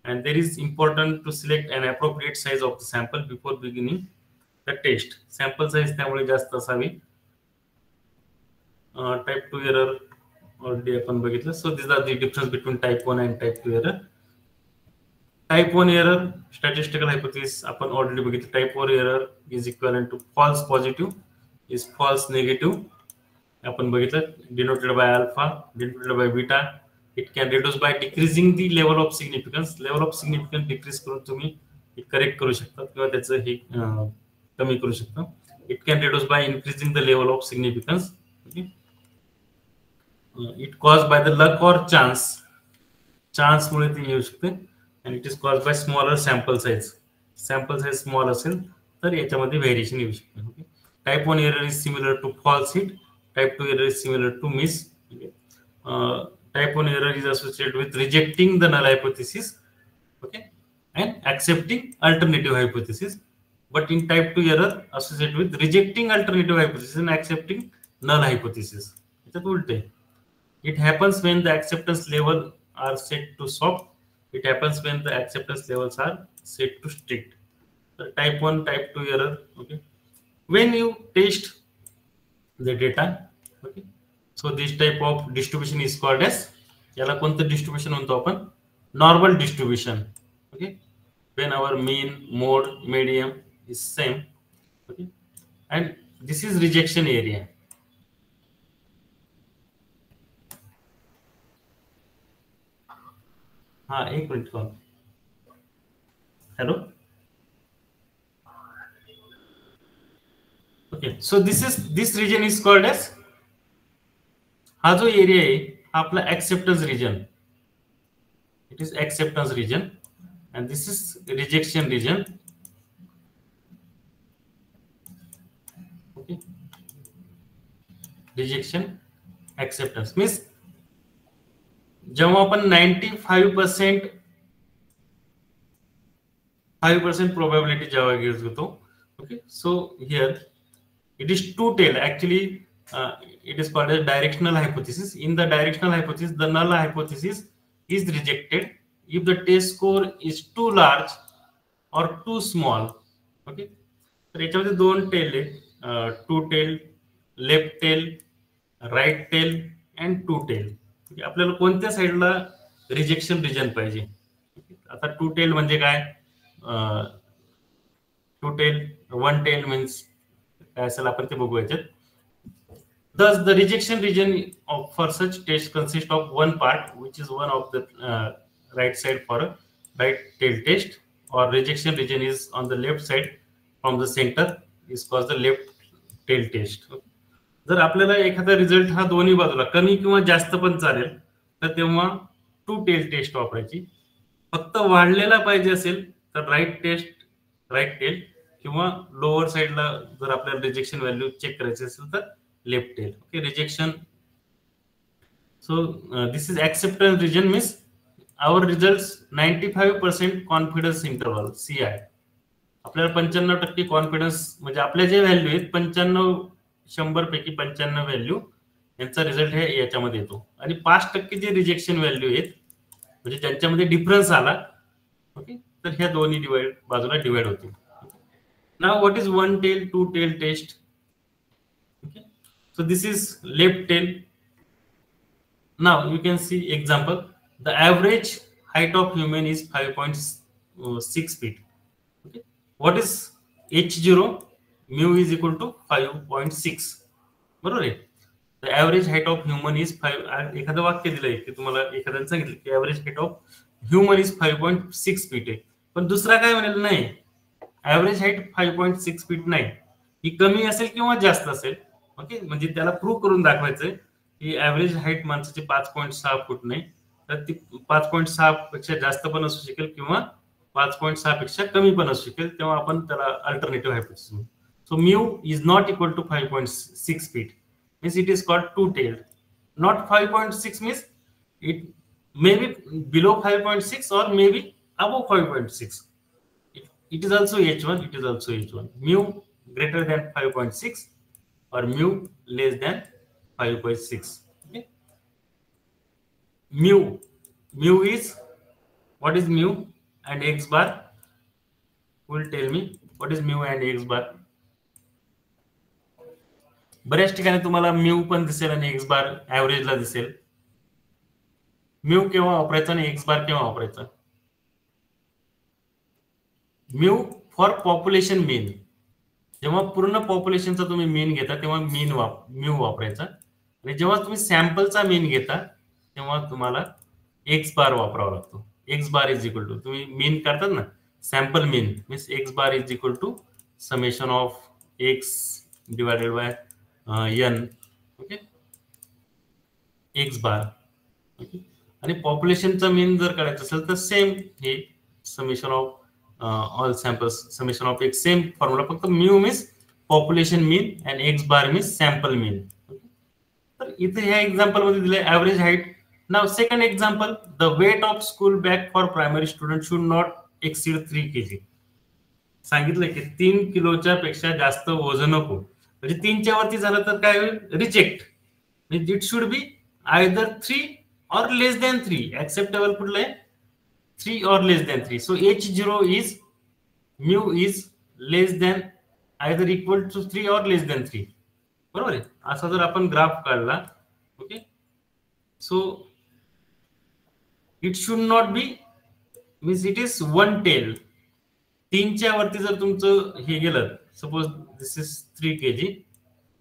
And there is important to select an appropriate size of the sample before beginning the test. Sample size त्यामुळे जास्त असावी. Type 2 error already आपण बघितलं. So these are the difference between type 1 and type 2 error. Type 1 error statistical hypothesis आपण already बघितलं. Type 4 error is equivalent to false positive is false negative. आपण बघितलं denoted by alpha, denoted by beta. It can reduce by decreasing the level of significance. Level of significance decrease करून तुम्ही correct करू शकता किंवा त्याचं हे कमी करू शकता. It can reduce by increasing the level of significance. Okay? It caused by the luck or chance. Chance मुळे ते येऊ शकते. And it is caused by smaller sample size. Sample size small असेल तर याच्यामध्ये व्हेरिएशन येऊ शकते. Okay? Type 1 error is similar to false hit. Type 2 error is similar to miss. Okay? Type 1 error is associated with rejecting the null hypothesis, okay, and accepting alternative hypothesis. But in type 2 error associated with rejecting alternative hypothesis and accepting null hypothesis. याच्यात उलट आहे. It happens when the acceptance level are set to soft. It happens when the acceptance levels are set to strict. So type 1, type 2 error. Okay. When you test the data, okay. So this type of distribution is called as, याला कोणतं distribution म्हणतो आपण? Normal distribution. Okay. When our mean, mode, median is same. Okay. And this is rejection area. हाँ एक minute call. Hello. Okay, so this region is called as, हा जो area आहे हा आपला acceptance region. It is acceptance region and this is rejection region. Okay. Rejection, acceptance means जेव्हा आपण 95% 5% probability जेव्हा घेतो, okay, so here it is two tail. Actually, it is called as directional hypothesis. In the directional hypothesis, the null hypothesis is rejected if the test score is too large or too small. Okay, तर याच्यामध्ये दोन tail आहेत, two tail, left tail, right tail and two tail. आपल्याला कोणत्या साईडला rejection region पाहिजे? आता to tail म्हणजे काय? Two tail, one tail means काय असेल आपण ते बघू याच्यात. Thus, the rejection region for such test consists of one part, which is one of the right side for a right tail test, or rejection region is on the left side from the center, is called the left tail test. जर आपल्याला एखादा result हा दोन्ही बाजूला कमी किंवा जास्त पण चालेल, तर तेव्हा टू टेल टेस्ट वापरायची. फक्त वाढलेला पाहिजे असेल तर राईट टेल, किंवा लोअर साइडला जर आपल्याला रिजेक्शन व्हॅल्यू चेक करायची असेल तर left tail. Okay, rejection. So this is acceptance region, means our results 95% confidence interval CI. आपल्याला 95% कॉन्फिडन्स म्हणजे आपल्या जे व्हॅल्यू आहेत 95 पैकी 95 व्हॅल्यू यांचा रिझल्ट हे याच्यामध्ये येतो. आणि 5% जे रिजेक्शन व्हॅल्यू आहेत म्हणजे त्यांच्यामध्ये डिफरन्स आला, ओके, तर ह्या दोन्ही बाजूला डिवाइड होतील. Now what is one tail, two tail test? So this is left tail. Now you can see example. The average height of human is 5.6 feet. Okay. What is H0? Mu is equal to 5.6. बरोबर आहे. The average height of human is 5. एखादं वाक्य दिलंय की तुम्हाला एखाद्याने सांगितलं की average height of human is 5.6 feet आहे. पण दुसरा काय म्हणेल? नाही, average height 5.6 feet नाही, ही कमी असेल किंवा जास्त असेल. ओके, म्हणजे त्याला प्रूव्ह करून दाखवायचंय की ऍव्हरेज हाईट माणसाची 5.6 फूट नाही, तर ती 5.6 पेक्षा जास्त पण असू शकेल किंवा 5.6 पेक्षा कमी पण असू शकेल. तेव्हा आपण त्याला अल्टरनेटिव्ह हायपोथेसिस म्हणू. So mu is not equal to 5.6 feet, means it is called two tailed. Not 5.6 means it may be below 5.6 or maybe above 5.6. It is also H1. It is also H1. Mu greater than 5.6 or mu less than 5.6. Okay. Mu is, what is mu and x bar? Who will tell me what is mu and x bar? बऱ्याच ठिकाणी तुम्हाला mu पण दिसेल आणि x बार ऍव्हरेजला दिसेल. Mu केव्हा वापरायचा आणि एक्स बार केव्हा वापरायचा? म्यू फॉर पॉप्युलेशन मीन. जेव्हा पूर्ण पॉप्युलेशनचा तुम्ही मीन घेता तेव्हा म्यू वापरायचा, आणि जेव्हा तुम्ही सॅम्पलचा मीन घेता तेव्हा तुम्हाला एक्स बार वापरावा लागतो. X bar is equal to, तुम्ही मीन काढतात ना, sample mean means X bar is equal to summation of X divided by N. Okay, X bar. Okay, आणि पॉप्युलेशनचा मीन जर काढायचं असेल तर सेम हे summation of all samples summation of x, same formula, फक्त mu means population mean and x bar means sample mean. तर इथे ह्या एक्झाम्पल मध्ये दिले average height. Now second example, the weight of school bag for primary student should not exceed 3 kg. सांगितलं की 3 किलोच्या पेक्षा जास्त वजन नको, म्हणजे 3 च्या वरती झालं तर काय होईल? रिजेक्ट. म्हणजे it should be either 3 or less than 3. acceptable कुठलं आहे? 3 or less than 3. So H0 is mu is less than either equal to 3 or less than 3. बरोबर आहे. असा जर आपण ग्राफ काढला, okay, so it should not be, means it is one tail. 3 च्या वरती जर तुमचं हे गेलं, suppose this is 3 kg,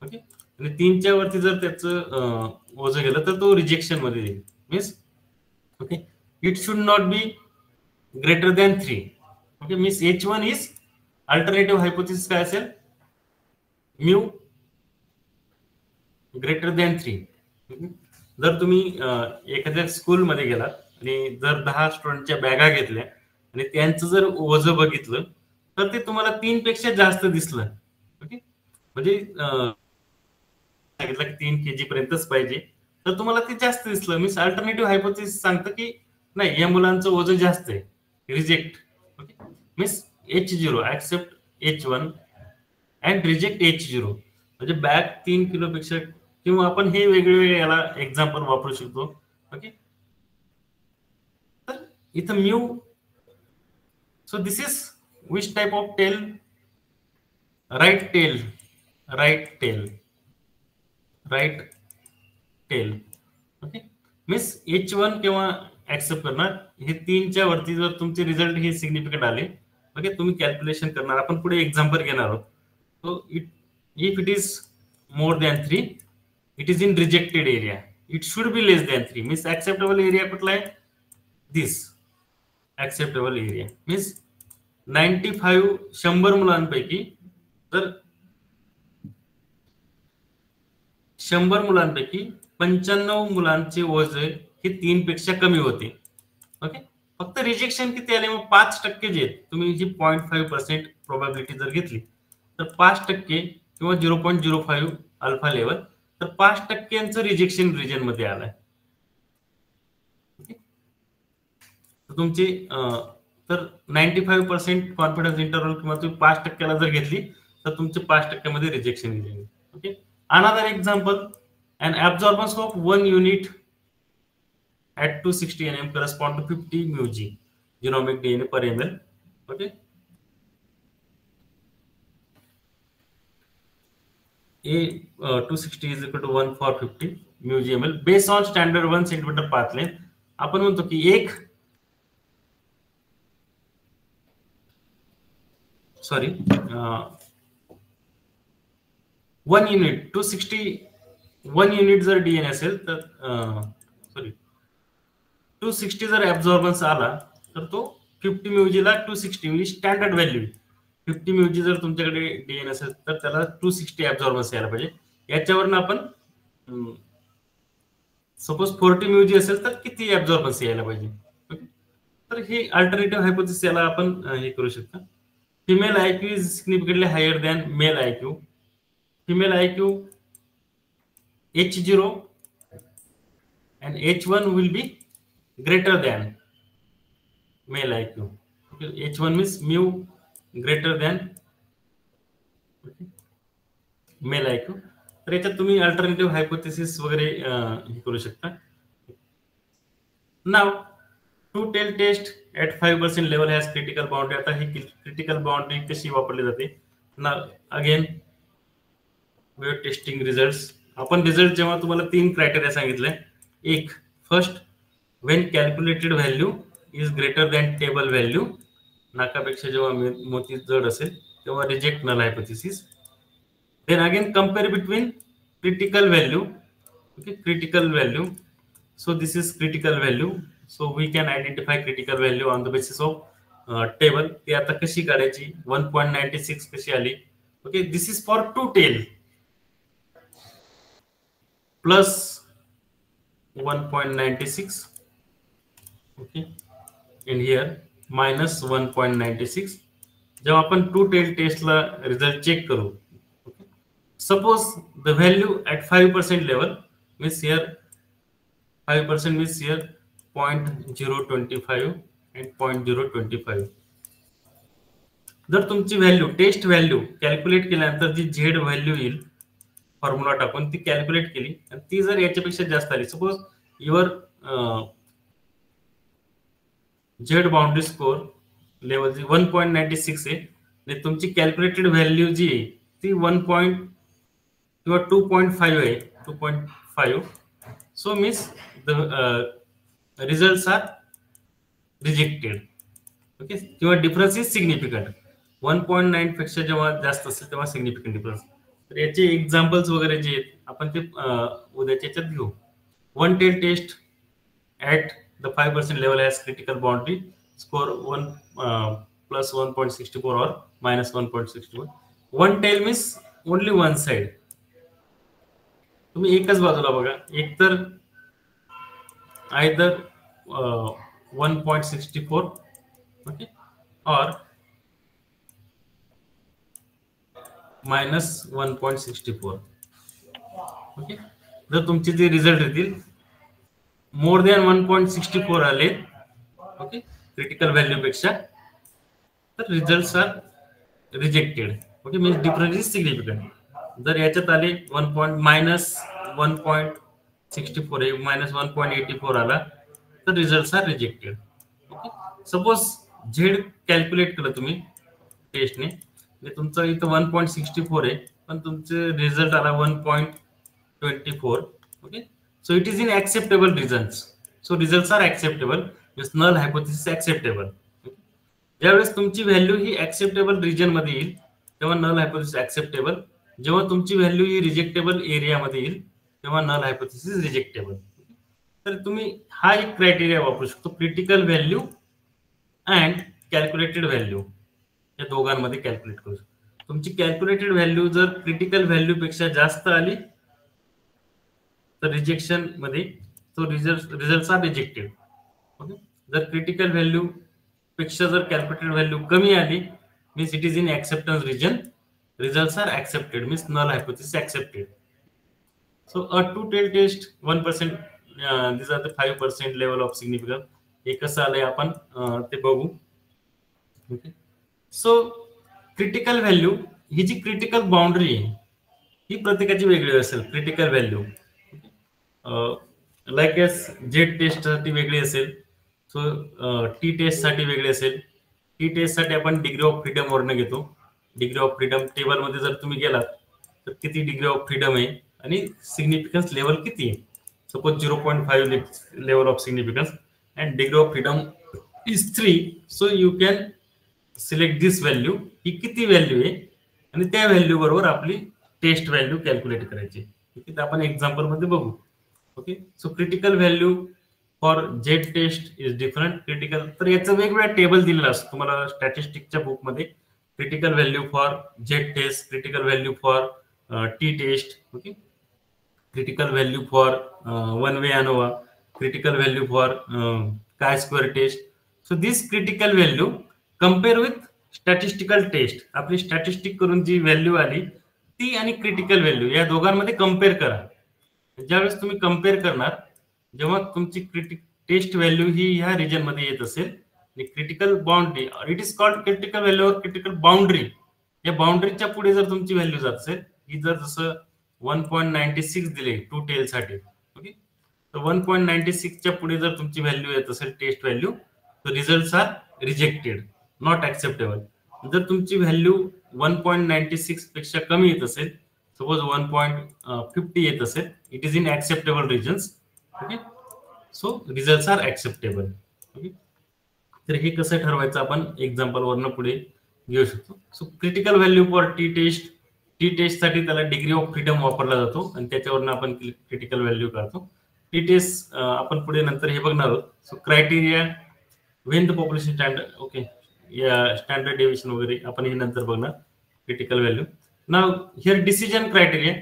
okay, आणि 3 च्या वरती जर त्याचं वजन गेलं तर तो रिजेक्शन मध्ये येईल. Means okay, it should not B greater than 3. Okay, means H1 is alternative hypothesis काय असेल? mu greater than 3. जर तुम्ही एखाद्या स्कूल मध्ये गेलात आणि जर 10 स्टुडंटच्या बॅगा घेतल्या आणि त्यांचं जर वजन बघितलं तर ते तुम्हाला 3 पेक्षा जास्त दिसलं. ओके, म्हणजे सांगितलं की 3 kg पर्यंतच पाहिजे, तर तुम्हाला ते जास्त दिसलं. मीन्स अल्टरनेटिव्ह हायपोथेसिस सांगतं की नाही, या मुलांचं वजन जास्त आहे, reject. Okay, means H0 accept H1 and reject H0, म्हणजे बॅग 3 किलोपेक्षा, किंवा आपण हे वेगवेगळे याला एक्झाम्पल वापरू शकतो. ओके, तर इथं mu, so this is which type of tail, right tail, right tail, right tail. Okay, means H1 किंवा ऍक्सेप्ट करणार, हे 3च्या वरती जर तुमचे रिझल्ट हे सिग्निफिकंट आले, ओके, तुम्ही कॅल्क्युलेशन करणार. आपण पुढे एक्झाम्पल घेणार आहोत. So if it is more than 3, it is in rejected area. It should be less than 3. Means acceptable area कुठला आहे? दिस ऍक्सेप्टेबल एरिया. मीन्स 95, 100 मुलांपैकी तर 100 मुलांपैकी 95 मुलांचे वजन हे 3 पेक्षा कमी होते. ओके, फक्त रिजेक्शन किती आले? मग 5% जे आहेत, तुम्ही जी 0.5% प्रोबॅबिलिटी जर घेतली तर 5% किंवा 0.05 अल्फा लेवल, तर 5%चं रिजेक्शन रिजन मध्ये आलाय. तुमची तर 95% कॉन्फिडन्स इंटरव्हल किंवा तुम्ही 5%ला जर घेतली तर तुमचे 5% rejection region. Okay, another example, an absorbance of 1 unit at 260 nm correspond to 50 μg genomic DNA per ml. Okay, A 260 is equal to 1 for 50 μg ml based on standard 1 cm path length. आपण म्हणतो की एक, sorry, 1 unit 260, 1 unit जर DNA असेल तर, sorry, 260 जर ऍब्झॉर्बन्स आला तर तो 50 म्यूजी ला 260 म्हणजे स्टँडर्ड व्हॅल्यू. 50 म्यूजी जर तुमच्याकडे डीएनए असेल तर त्याला 260 ऍब्झॉर्बन्स यायला पाहिजे. याच्यावरनं आपण सपोज 40 म्यूजी असेल तर किती ऍब्झॉर्बन्स यायला पाहिजे. तर हे अल्टरनेटिव्ह हायपोथेसिस याला आपण हे करू शकता. Female IQ is significantly higher than male IQ. Female IQ H0 and H1 will be greater than male IQ. Okay, H1 means mu greater than male IQ. तर याच्यात तुम्ही अल्टरनेटिव्ह हायपोथेसिस वगैरे हे करू शकता. Now to tail test at 5% level has critical boundary. आता ही critical boundary कशी वापरली जाते ना? Again we testing result. आपण रिझल्ट जेव्हा तुम्हाला 3 क्रायटेरिया सांगितले, एक, first, when calculated value is greater than table value. नाकापेक्षा जेव्हा मोती जड असेल तेव्हा reject null hypothesis. Then again compare between critical value. Okay, critical value. So this is critical value. So we can identify critical value on the basis of table. ती आता कशी काढायची? 1.96 कशी आली? Okay, this is for two tail plus 1.96. Okay, in here minus 1.96. जेव्हा आपण two tail टेस्टला result check करू, suppose the value at 5% level means here 5% means here 0.025 and 0.025. जर तुमची व्हॅल्यू, टेस्ट व्हॅल्यू कॅल्क्युलेट केल्यानंतर जी झेड व्हॅल्यू येईल formula टाकून ती कॅल्क्युलेट केली आणि ती जर याच्यापेक्षा जास्त आली, suppose your Z boundary score level जी 1.96 आहे आणि तुमची कॅल्क्युलेटेड व्हॅल्यू जी आहे ती 1 किंवा 2.5 आहे, 2.5. So means the results are rejected. Okay, किंवा डिफरन्स इज सिग्निफिकंट. 1.9 पेक्षा जेव्हा जास्त असेल तेव्हा सिग्निफिकंट डिफरन्स. तर याचे एक्झाम्पल्स वगैरे जे आहेत आपण ते उद्याच्या याच्यात घेऊ. One tail test at the 5% level has critical boundary score 1 plus 1.64 और minus 1.61. One tail means only one side. तुम्ही एकच बाजूला बघा, एक तर आयदर 1.64 ओके और मायनस 1.64. ओके, जर तुमचे जे रिझल्ट येतील मोर दॅन 1.64 आले, ओके, क्रिटिकल व्हॅल्यू पेक्षा, तर result are rejected. Okay, means difference is significant. जर याच्यात आले -1.64 आहे, -1.84 आला, तर result are rejected. Okay, suppose Z calculate केलं तुम्ही टेस्टने, तुमचं इथं 1.64 आहे, पण तुमचे रिझल्ट आला 1.24. Okay, so it is in acceptable regions, so results are acceptable, means null hypothesis acceptable. ज्यावेळेस तुमची व्हॅल्यू ही ऍक्सेप्टेबल रिजन मध्ये येईल तेव्हा नल हायपोथेसिस ऍक्सेप्टेबल. जेव्हा तुमची व्हॅल्यू ही रिजेक्टेबल एरिया मध्ये येईल तेव्हा नल हायपोथेसिस रिजेक्टेबल. तर तुम्ही हा एक क्रायटेरिया वापरू शकतो, critical value and calculated value या दोघांमध्ये कॅल्क्युलेट करू शकतो. तुमची कॅल्क्युलेटेड व्हॅल्यू जर क्रिटिकल व्हॅल्यू पेक्षा जास्त आली तर रिजेक्शन मध्ये तो रिझल्ट आर रिजेक्टेड. ओके, जर क्रिटिकल व्हॅल्यू पेक्षा जर कॅल्क्युलेटेड व्हॅल्यू कमी आली means it is in acceptance region, results are accepted, means null hypothesis accepted. So a two tail test 1%, this are the 5% level of significance. हे कसं आलंय आपण ते बघू. ओके, सो क्रिटिकल व्हॅल्यू ही जी क्रिटिकल बाउंड्री आहे ही प्रत्येकाची वेगळी असेल. Critical value like S Z test साठी वेगळी असेल, सो टी टेस्ट साठी वेगळी असेल. टी टेस्ट साठी आपण डिग्री ऑफ फ्रीडम वरनं घेतो. डिग्री ऑफ फ्रीडम टेबल मध्ये जर तुम्ही गेलात तर किती डिग्री ऑफ फ्रीडम आहे आणि सिग्निफिकन्स लेवल किती आहे. Suppose 0.5 level of significance and degree of freedom is 3, so you can select this value. ही किती व्हॅल्यू आहे आणि त्या व्हॅल्यू बरोबर आपली टेस्ट व्हॅल्यू कॅल्क्युलेट करायची. ठीक आहे, आपण एक्झाम्पल मध्ये बघू. Okay, so critical value for Z test is different. Critical, तर याचं वेगवेगळ्या टेबल दिलेला असतो तुम्हाला स्टॅटिस्टिकच्या बुक मध्ये. Critical value for Z test, critical value for T test, okay, critical value for one way ANOVA, critical value for chi square test. So this critical value compare with statistical test. आपली statistic करून जी value आली ती आणि critical value या दोघांमध्ये compare करा. ज्यावेळेस तुम्ही कम्पेअर करणार, जेव्हा तुमची टेस्ट व्हॅल्यू ही ह्या रिजन मध्ये येत असेल आणि critical boundary, it is called critical value और क्रिटिकल बाउंड्री, या बाउंड्रीच्या पुढे जर तुमची व्हॅल्यू जात असेल, ही जर जसं 1.96 दिले टू टेल साठी, ओके, तर 1.96 च्या पुढे जर तुमची व्हॅल्यू येत असेल टेस्ट व्हॅल्यू, तर results are rejected, not acceptable. जर तुमची व्हॅल्यू 1.96 पेक्षा कमी येत असेल, सपोज 1.50 येत असेल, it is in acceptable regions. Okay, so results are acceptable. Okay, तर हे कसं ठरवायचं आपण एक्झाम्पल वरनं पुढे घेऊ शकतो. So critical value for T test, T test साठी त्याला डिग्री ऑफ फ्रीडम वापरला जातो आणि त्याच्यावरनं आपण क्रिटिकल व्हॅल्यू काढतो. टी टेस्ट आपण पुढे नंतर हे बघणार आहोत. So criteria when the population standard, okay, या स्टँडर्ड डेव्हिएशन वगैरे आपण हे नंतर बघणार. Critical value now here decision criteria.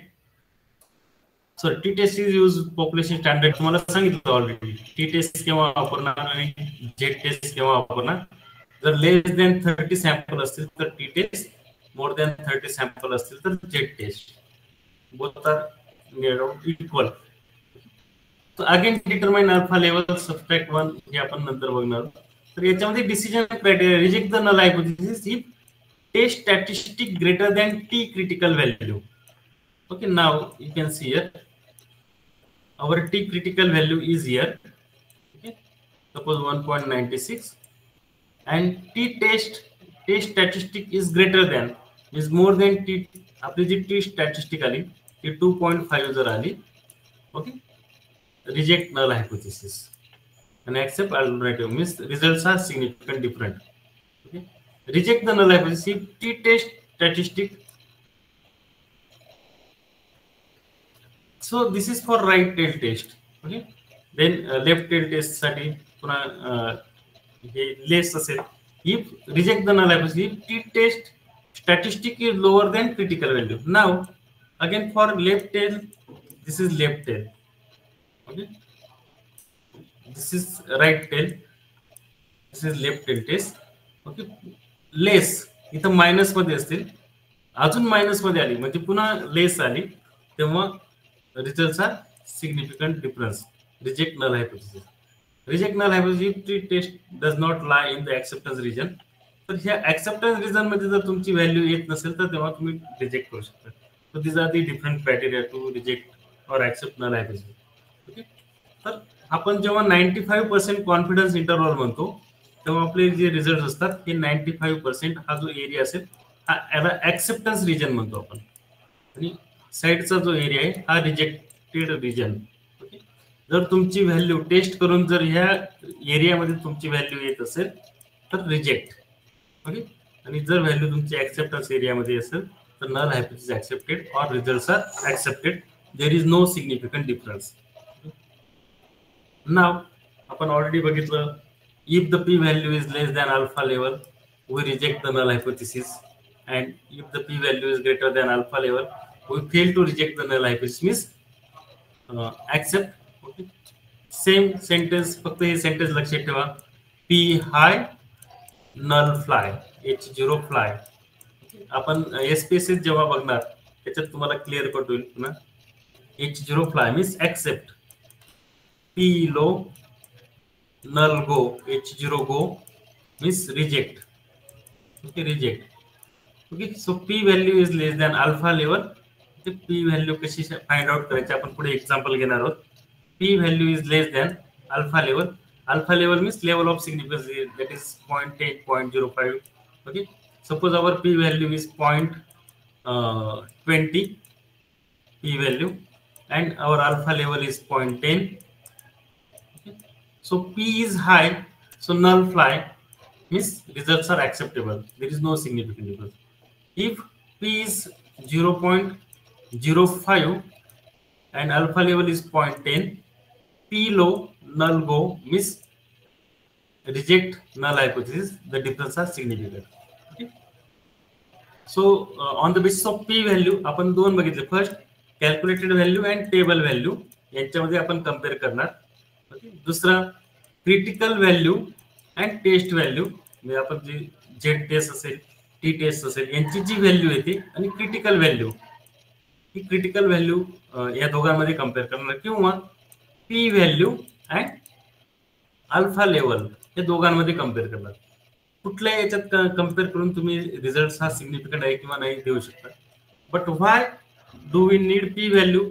So T test is use population standard. तुम्हाला सांगितलं ऑलरेडी टी टेस्ट केव्हा वापरणार आणि जेड टेस्ट केव्हा वापरणार. जर लेस देन 30 सॅम्पल असतील तर T test, more than 30 sample असतील तर Z test. Both are near equal. So again determine alpha level subtract 1 हे आपण नंतर बघणार. तर याच्यामध्ये decision criteria, reject the null hypothesis if test statistic greater than T critical value. Okay, now you can see here our T critical value is here. Okay, suppose 1.96 and T test statistic is greater than, is more than T. आपली जी T statistic आली ती 2.5 जर आली, okay, reject null hypothesis and accept alternative, means results are significant different. Okay, reject the null hypothesis if T test statistic. So this is for right tail test. Okay, then left tail test साठी पुन्हा हे लेस असेल. If reject the null hypothesis if T test statistic is lower than critical value. Now again for left tail, this is left tail. Okay, this is right tail, this is left tail test. Okay, लेस इथं minus मध्ये असतील, अजून minus मध्ये आली म्हणजे पुन्हा less आली तेव्हा results are significant difference. Reject null hypothesis. Reject null hypothesis if the test does not lie in the acceptance region. तर ह्या acceptance region मध्ये जर तुमची व्हॅल्यू येत नसेल तर तेव्हा तुम्ही रिजेक्ट करू शकता. So these are the different criteria to reject or accept null hypothesis. Okay. तर आपण जेव्हा 95% कॉन्फिडन्स इंटरवल म्हणतो तेव्हा आपले जे रिझल्ट असतात ते 95% हा जो एरिया असेल हा याला ऍक्सेप्टन्स रिजन म्हणतो आपण. आणि साईडचा जो एरिया आहे हा रिजेक्टेड रिजन. ओके. जर तुमची व्हॅल्यू टेस्ट करून जर ह्या एरियामध्ये तुमची व्हॅल्यू येत असेल तर रिजेक्ट. ओके. आणि जर व्हॅल्यू तुमची ऍक्सेप्टन्स एरियामध्ये असेल तर null hypothesis accepted or results are accepted. There is no significant difference. Now आपण ऑलरेडी बघितलं, if the P value is less than alpha level we reject the null hypothesis, and if the p value is greater than alpha level we fail to reject the null hypothesis, means accept. Okay. Same sentence, फक्त हे sentence लक्षात ठेवा, p high null fly h0 fly. आपण SPSS जेव्हा बघणार त्याच्यात तुम्हाला clear cut होईल पुन्हा. h0 fly means accept, p low null go, h0 go means reject. Okay, reject. Okay. So P value is less than alpha level. P value कशी find out करायची आपण पुढे एक्झाम्पल घेणार आहोत. P value is less than alpha level. Alpha level means level of significance, that is 0.8, 0.05. Okay. Suppose our p value is 0.20 p value and our alpha level is 0.10. Okay. So p is high, so null fly means results are acceptable. There is no significant difference. If p is 0.05 and alpha level is 0.10, p low null go means reject null hypothesis. The difference are significant. Okay. So on the basis of p value आपण दोन बघितले. First calculated value and table value यांच्यामध्ये आपण compare करणार. दुसरा critical value and test value, म्हणजे आपण जी जेड टेस्ट असेल, टी टेस्ट असेल, यांची जी व्हॅल्यू येते आणि क्रिटिकल व्हॅल्यू, ही क्रिटिकल व्हॅल्यू या दोघांमध्ये कम्पेअर करणार, किंवा P value and alpha level या दोघांमध्ये कम्पेअर करणार. कुठल्या याच्यात कम्पेअर करून तुम्ही रिझल्ट हा सिग्निफिकंट आहे किंवा नाही देऊ शकता. But why do we need P value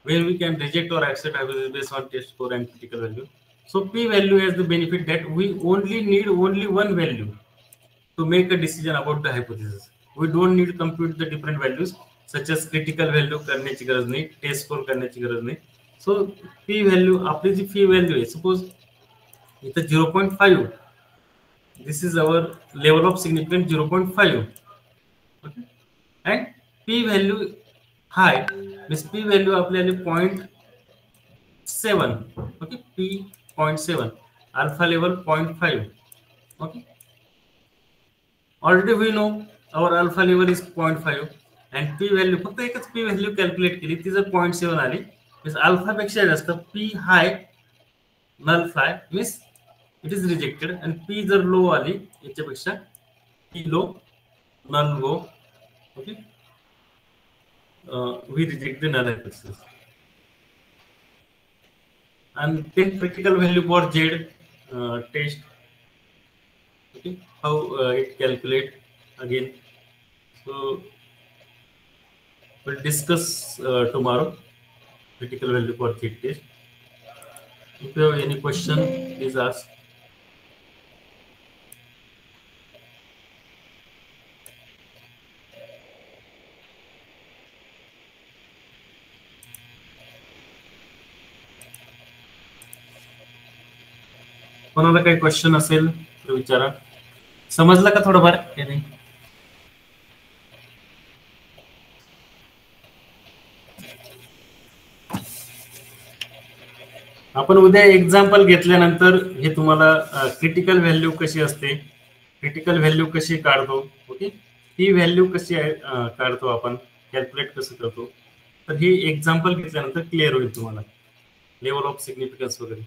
when we can reject or accept hypothesis based on test score and critical value? So p value has the benefit that we only need only one value to make a decision about the hypothesis. We don't need to compute the different values such as critical value करण्याची गरज नाही, test score करण्याची गरज नाही. So p value, आपली जी p value आहे, suppose इथं 0.5, this is our level of significance 0.5. Okay. And p value high means p value आपल्याला 0.7. Okay, p 0.7, alpha level 0.5. Okay, already we know our alpha level is 0.5 and p value, फक्त एकच p value calculate केली, ती जर 0.7 आली means alpha पेक्षा जास्त, p high null fly means it is rejected, and p जर लो आली याच्यापेक्षा, p low null go. Okay. We reject the null hypothesis. And then critical value for Z test. Okay, how it calculate again. So we'll discuss tomorrow critical value for Z test. If you have any question, please ask. कोणाला काही question असेल तर विचारा. समजलं का थोडंफार की नाही? आपण उद्या एक्झाम्पल घेतल्यानंतर हे तुम्हाला क्रिटिकल व्हॅल्यू कशी असते, क्रिटिकल व्हॅल्यू कशी काढतो, ओके, ही व्हॅल्यू कशी काढतो आपण, कॅल्क्युलेट कसं करतो, तर ही एक्झाम्पल घेतल्यानंतर क्लिअर होईल तुम्हाला, लेवल ऑफ सिग्निफिकन्स वगैरे.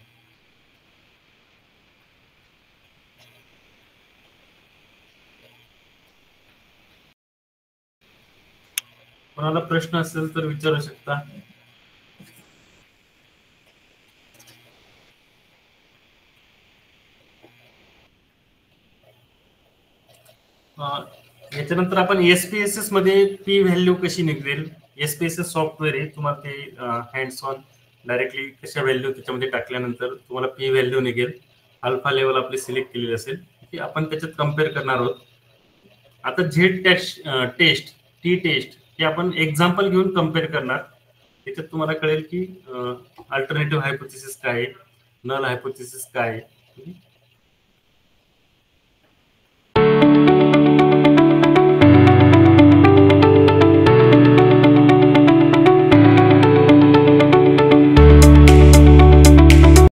कोणाला प्रश्न असेल तर विचारू शकता. याच्यानंतर आपण एसपीएसएस मध्ये पी व्हॅल्यू कशी निघेल. एसपीएसएस सॉफ्टवेअर आहे, तुम्हाला ते हँड्स ऑन डायरेक्टली कशा व्हॅल्यू त्याच्यामध्ये टाकल्यानंतर तुम्हाला पी व्हॅल्यू निघेल. अल्फा लेवल आपली सिलेक्ट केलेली असेल की आपण त्याच्यात कम्पेअर करणार आहोत. आता झेड टेस्ट टी टेस्ट हे आपण एक्झाम्पल घेऊन कम्पेअर करणार. त्याच्यात तुम्हाला कळेल की अल्टरनेटिव्ह हायपोथेसिस काय आहे, नल हायपोथेसिस काय आहे.